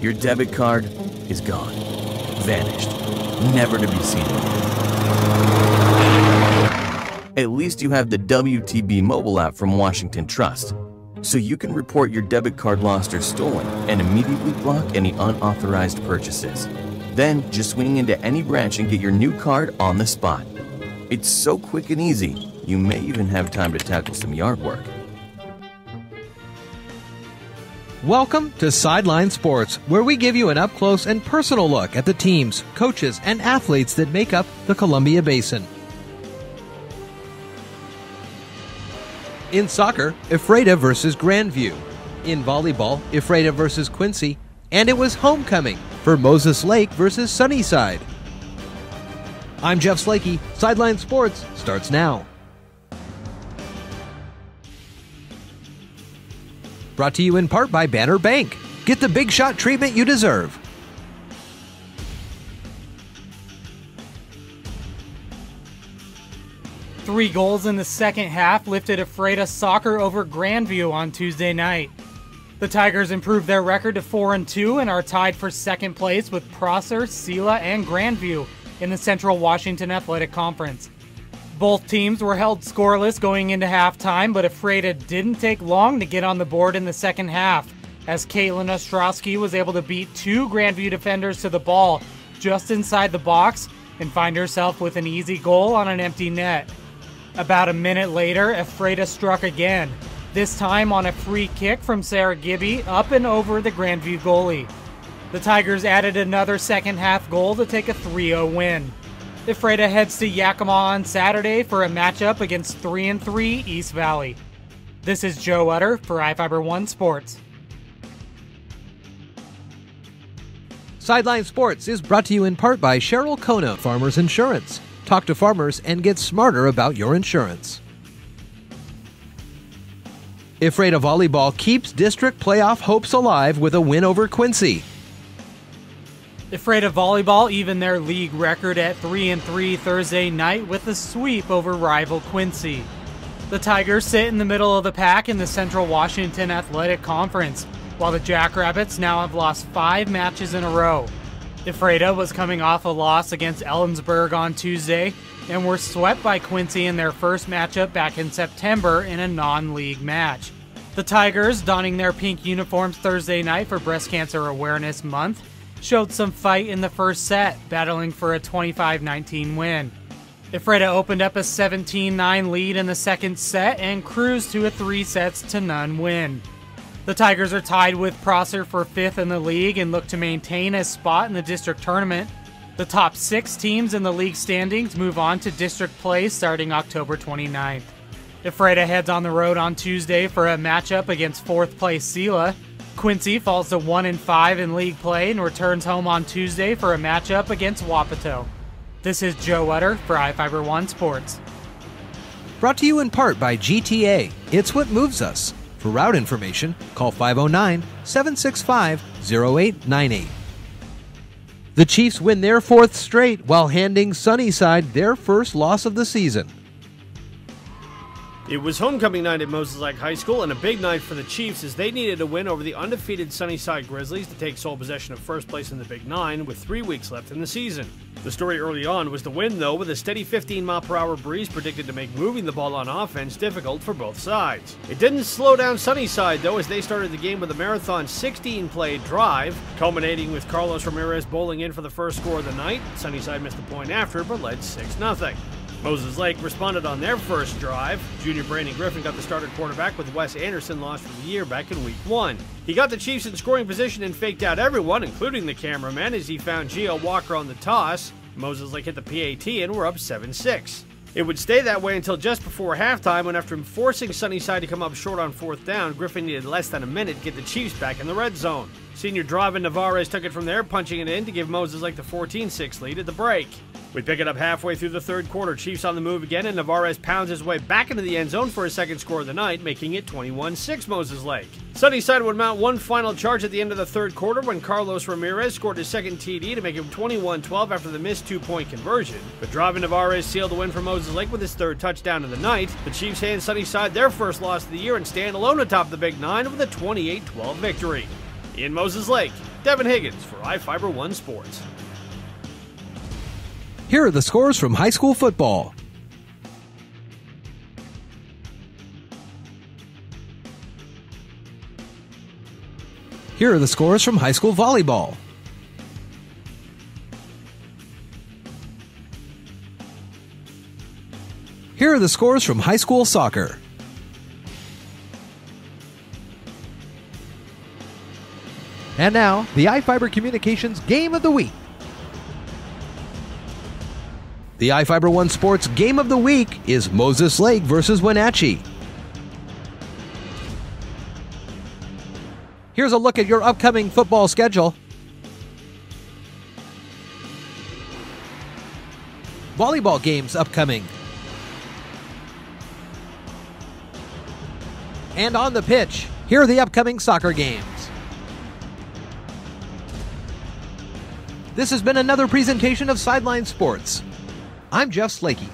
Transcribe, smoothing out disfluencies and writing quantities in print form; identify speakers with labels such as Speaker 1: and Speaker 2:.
Speaker 1: Your debit card is gone, vanished, never to be seen again. At least you have the WTB mobile app from Washington Trust, so you can report your debit card lost or stolen and immediately block any unauthorized purchases. Then just swing into any branch and get your new card on the spot. It's so quick and easy, you may even have time to tackle some yard work.
Speaker 2: Welcome to Sideline Sports, where we give you an up-close and personal look at the teams, coaches, and athletes that make up the Columbia Basin. In soccer, EPHRATA versus GRANDVJEW. In volleyball, EPHRATA versus QUINCY. And it was homecoming for Moses Lake versus Sunnyside. I'm Jeff Slakey. Sideline Sports starts now. Brought to you in part by Banner Bank. Get the big shot treatment you deserve.
Speaker 3: Three goals in the second half lifted EPHRATA soccer over GRANDVJEW on Tuesday night. The Tigers improved their record to 4-2 and are tied for second place with Prosser, Sela, and GRANDVJEW in the Central Washington Athletic Conference. Both teams were held scoreless going into halftime, but EPHRATA didn't take long to get on the board in the second half, as Caitlin Ostrowski was able to beat two GRANDVJEW defenders to the ball just inside the box and find herself with an easy goal on an empty net. About a minute later, EPHRATA struck again, this time on a free kick from Sarah Gibby up and over the GRANDVJEW goalie. The Tigers added another second half goal to take a 3-0 win. EPHRATA heads to Yakima on Saturday for a matchup against 3-3 East Valley. This is Joe Utter for iFiber One Sports.
Speaker 2: Sideline Sports is brought to you in part by Cheryl Kono, Farmers Insurance. Talk to farmers and get smarter about your insurance. EPHRATA Volleyball keeps district playoff hopes alive with a win over QUINCY.
Speaker 3: EPHRATA Volleyball evened their league record at 3-3 Thursday night with a sweep over rival QUINCY. The Tigers sit in the middle of the pack in the Central Washington Athletic Conference, while the Jackrabbits now have lost 5 matches in a row. EPHRATA was coming off a loss against Ellensburg on Tuesday and were swept by QUINCY in their first matchup back in September in a non-league match. The Tigers, donning their pink uniforms Thursday night for Breast Cancer Awareness Month, showed some fight in the first set, battling for a 25-19 win. EPHRATA opened up a 17-9 lead in the second set and cruised to a 3-0 win. The Tigers are tied with Prosser for 5th in the league and look to maintain a spot in the district tournament. The top 6 teams in the league standings move on to district play starting October 29th. EPHRATA heads on the road on Tuesday for a matchup against 4th place Sela. QUINCY falls to 1-5 in league play and returns home on Tuesday for a matchup against WAPATO. This is Joe Utter for iFiber One Sports.
Speaker 2: Brought to you in part by GTA. It's what moves us. For route information, call 509-765-0898. The Chiefs win their 4th straight while handing Sunnyside their first loss of the season.
Speaker 4: It was homecoming night at Moses Lake High School and a big night for the Chiefs as they needed a win over the undefeated Sunnyside Grizzlies to take sole possession of first place in the Big Nine with 3 weeks left in the season. The story early on was the win, though, with a steady 15-mile-per-hour breeze predicted to make moving the ball on offense difficult for both sides. It didn't slow down Sunnyside, though, as they started the game with a marathon 16-play drive, culminating with Carlos Ramirez bowling in for the first score of the night. Sunnyside missed the point after, but led 6-0. Moses Lake responded on their first drive. Junior Brandon Griffin got the starter quarterback with Wes Anderson lost for the year back in week 1. He got the Chiefs in scoring position and faked out everyone, including the cameraman, as he found Gio Walker on the toss. Moses Lake hit the PAT and were up 7-6. It would stay that way until just before halftime when, after forcing Sunnyside to come up short on 4th down, Griffin needed less than a minute to get the Chiefs back in the red zone. Senior Draven Navarez took it from there, punching it in to give Moses Lake the 14-6 lead at the break. We pick it up halfway through the third quarter. Chiefs on the move again, and Navarez pounds his way back into the end zone for his second score of the night, making it 21-6 Moses Lake. Sunnyside would mount one final charge at the end of the third quarter when Carlos Ramirez scored his second TD to make it 21-12 after the missed 2-point conversion. But Draven Navarez sealed the win for Moses Lake with his third touchdown of the night. The Chiefs hand Sunnyside their first loss of the year and stand alone atop the Big Nine with a 28-12 victory. In Moses Lake, Devin Higgins for iFiber One Sports.
Speaker 2: Here are the scores from high school football. Here are the scores from high school volleyball. Here are the scores from high school soccer. And now, the iFiber Communications Game of the Week. The iFiber One Sports Game of the Week is Moses Lake versus Wenatchee. Here's a look at your upcoming football schedule. Volleyball games upcoming. And on the pitch, here are the upcoming soccer games. This has been another presentation of Sideline Sports. I'm Jeff Slakey.